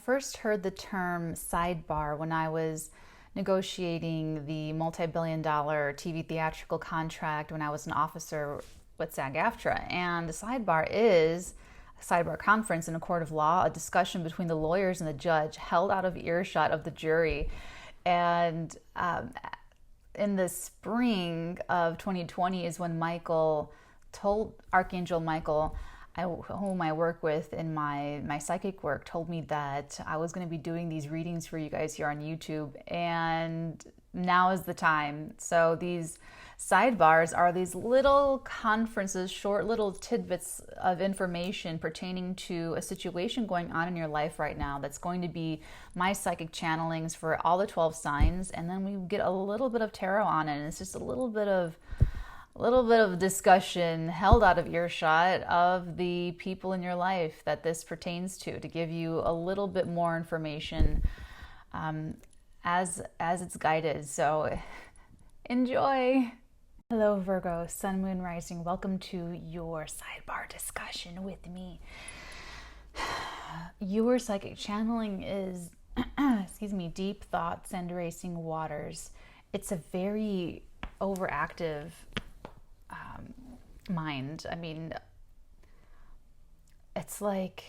first heard the term sidebar when I was negotiating the multi-billion-dollar TV theatrical contract when I was an officer with SAG-AFTRA. And the sidebar is a sidebar conference in a court of law, a discussion between the lawyers and the judge held out of earshot of the jury. And in the spring of 2020 is when Michael told Archangel Michael, whom I work with in my psychic work, told me that I was going to be doing these readings for you guys here on YouTube, and now is the time. So these sidebars are these little conferences, short little tidbits of information pertaining to a situation going on in your life right now that's going to be my psychic channelings for all the 12 signs, and then we get a little bit of tarot on it, and it's just a little bit of discussion held out of earshot of the people in your life that this pertains to give you a little bit more information as it's guided. So enjoy. Hello Virgo, Sun, Moon, Rising. Welcome to your sidebar discussion with me. Your psychic channeling is, deep thoughts and racing waters. It's a very overactive mind. I mean, it's like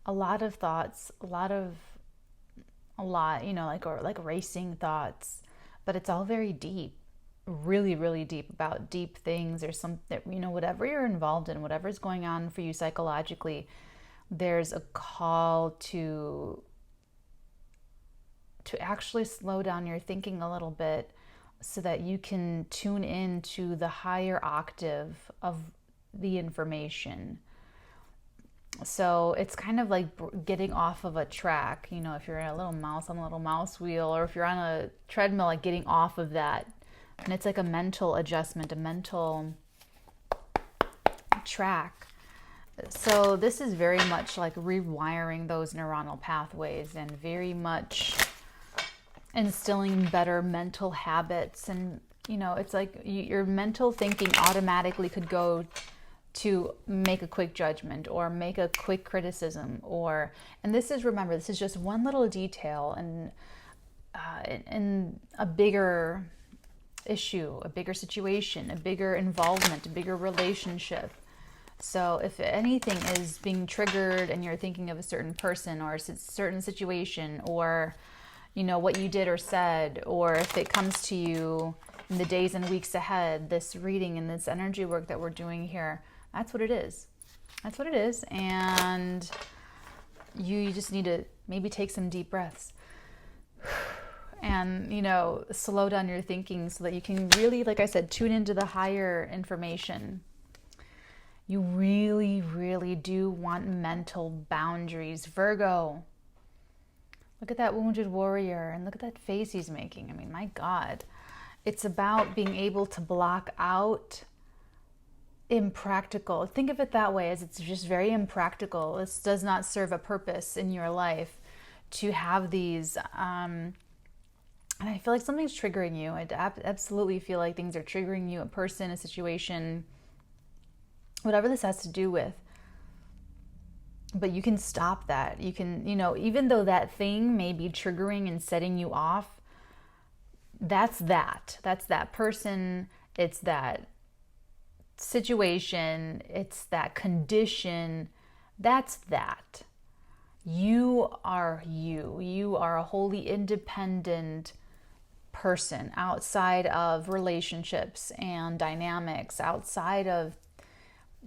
a lot of thoughts, like racing thoughts, but it's all very deep, really, really deep, about deep things. There's some, whatever you're involved in, whatever's going on for you psychologically, there's a call to actually slow down your thinking a little bit, so that you can tune in to the higher octave of the information. So it's kind of like getting off of a track, if you're in a little mouse on a little mouse wheel, or if you're on a treadmill, like getting off of that. And it's like a mental adjustment, a mental track. So this is very much like rewiring those neuronal pathways and very much instilling better mental habits. And it's like your mental thinking automatically could go to make a quick judgment or make a quick criticism, and this is, remember, this is just one little detail and in a bigger issue, a bigger situation, a bigger involvement, a bigger relationship. So if anything is being triggered and you're thinking of a certain person or a certain situation, or what you did or said, or if it comes to you in the days and weeks ahead, this reading and this energy work that we're doing here, that's what it is. That's what it is. And you just need to maybe take some deep breaths and, slow down your thinking so that you can really, like I said, tune into the higher information. You really, really do want mental boundaries, Virgo. Look at that wounded warrior, and look at that face he's making. I mean, my God. It's about being able to block out impractical. Think of it that way, as it's just very impractical. This does not serve a purpose in your life to have these. And I feel like something's triggering you. I absolutely feel like things are triggering you, a person, a situation, whatever this has to do with. But you can stop that. You can, even though that thing may be triggering and setting you off, that's that person, it's that situation, it's that condition, that's that. You are you. You are a wholly independent person outside of relationships and dynamics, outside of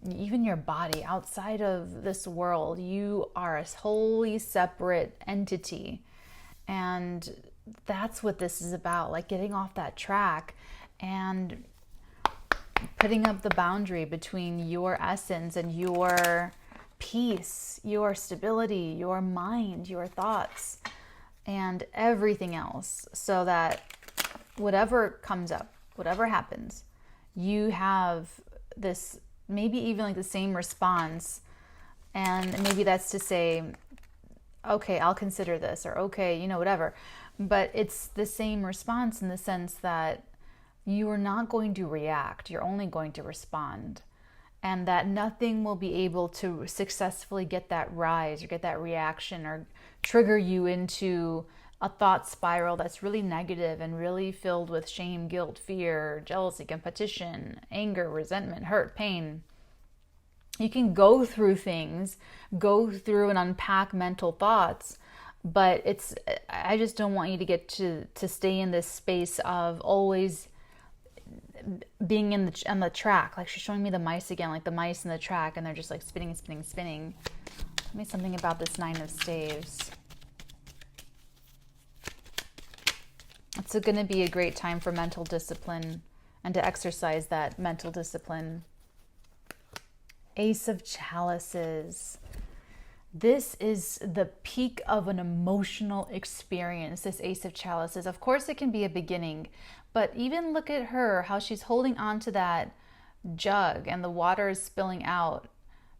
even your body, outside of this world. You are a wholly separate entity. And that's what this is about, like getting off that track and putting up the boundary between your essence and your peace, your stability, your mind, your thoughts, and everything else, so that whatever comes up, whatever happens, you have this, maybe even like the same response. And maybe that's to say, okay, I'll consider this, or okay, whatever. But it's the same response in the sense that you are not going to react. You're only going to respond. and that nothing will be able to successfully get that rise or get that reaction or trigger you into a thought spiral that's really negative and really filled with shame, guilt, fear, jealousy, competition, anger, resentment, hurt, pain. You can go through things, go through and unpack mental thoughts, but I just don't want you to get to stay in this space of always being on the track. Like, she's showing me the mice again, like the mice in the track, and they're just like spinning, spinning, spinning. Tell me something about this Nine of Staves. It's going to be a great time for mental discipline and to exercise that mental discipline. Ace of Chalices. This is the peak of an emotional experience, this Ace of Chalices. Of course, it can be a beginning, but even look at her, how she's holding on to that jug and the water is spilling out.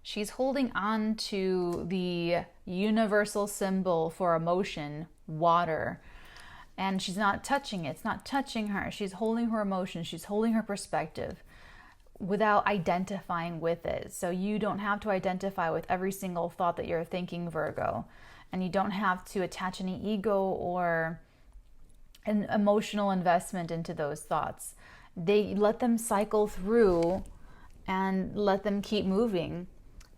She's holding on to the universal symbol for emotion, water. And she's not touching it. It's not touching her. She's holding her emotion. She's holding her perspective without identifying with it. So you don't have to identify with every single thought that you're thinking, Virgo. And you don't have to attach any ego or an emotional investment into those thoughts. They let them cycle through and let them keep moving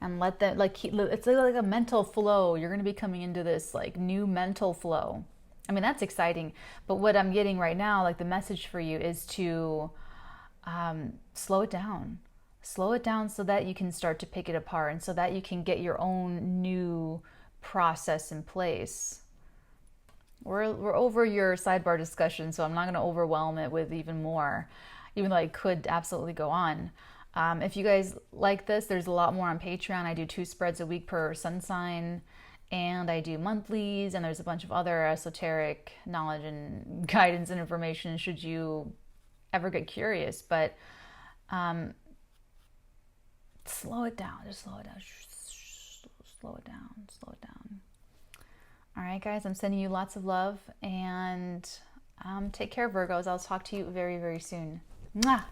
and let them it's like a mental flow. You're going to be coming into this like new mental flow. I mean, that's exciting. But what I'm getting right now, like the message for you is to slow it down. Slow it down so that you can start to pick it apart and so that you can get your own new process in place. We're over your sidebar discussion, so I'm not going to overwhelm it with even more, even though I could absolutely go on. If you guys like this, there's a lot more on Patreon. I do 2 spreads a week per sun sign, and I do monthlies, and there's a bunch of other esoteric knowledge and guidance and information should you ever get curious. But slow it down. Just slow it down. Slow it down. Slow it down. All right, guys, I'm sending you lots of love, and take care, Virgos. I'll talk to you very, very soon. Mwah!